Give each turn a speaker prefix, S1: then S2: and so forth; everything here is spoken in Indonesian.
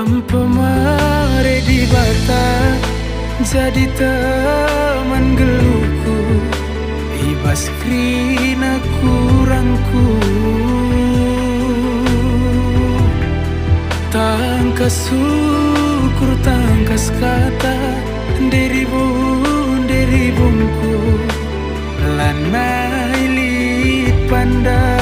S1: Pemare di bata jadi teman geluhku, ibas krina kurangku. Tangkas syukur tangkas kata deribungku lanai lit pandai